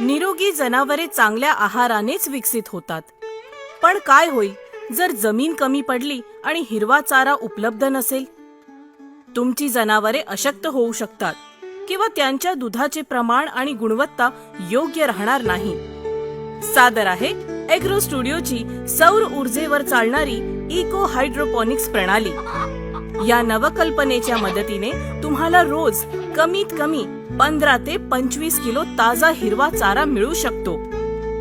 निरोगी जनावरे चांगल्या आहारानेच विकसित होतात. पण काय होईल जर जमीन कमी पडली आणि हिरवा चारा उपलब्ध नसेल? तुमची जनावरे अशक्त होऊ शकतात किंवा त्यांच्या दुधाचे प्रमाण आणि गुणवत्ता योग्य राहणार नाही. सादर आहे ॲग्रो स्टुडिओची सौर ऊर्जेवर चालणारी इको हायड्रोपॉनिक्स प्रणाली. या नवकल्पनेच्या मदतीने तुम्हाला रोज कमीत कमी 15 ते 25 किलो ताजा हिरवा चारा मिळू शकतो.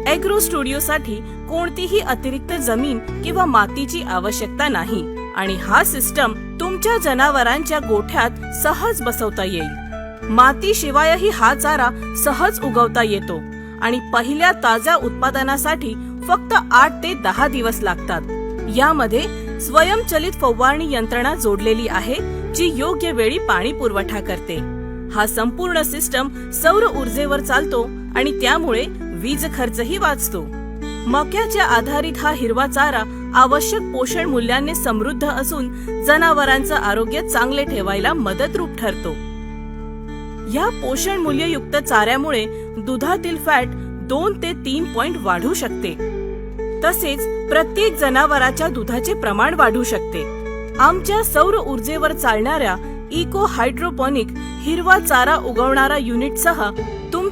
ॲग्रो स्टुडिओसाठी कोणतीही अतिरिक्त जमीन किंवा मातीची आवश्यकता नाही आणि हा सिस्टम तुमच्या जनावरांच्या गोठ्यात सहज बसवता येईल. मातीशिवायही हा चारा सहज उगवता येतो आणि पहिल्या ताज्या उत्पादनासाठी फक्त 8 ते 10 दिवस लागतात. यामध्ये स्वयंचलित फवारणी यंत्रणा जोडलेली आहे जी योग्य वेळी पाणी पुरवठा करते. हा संपूर्ण सिस्टम सौर ऊर्जेवर चालतो आणि त्यामुळे वीज खर्चही वाचतो. मक्याच्या आधारित हा हिरवा चारा आवश्यक पोषण मूल्यांनी समृद्ध असून जनावरांचं आरोग्य चांगले ठेवायला मदतरूप ठरतो. या पोषण मूल्ययुक्त चाऱ्यामुळे दुधातील फॅट 2 ते 3 पॉइंट वाढू शकते. तसेच प्रत्येक जनावराच्या दुधाचे प्रमाण वाढू शकते. आमच्या सौर ऊर्जेवर चालणाऱ्या इको हायड्रोपॉनिक हिरवा चारा उगवणारा युनिटसह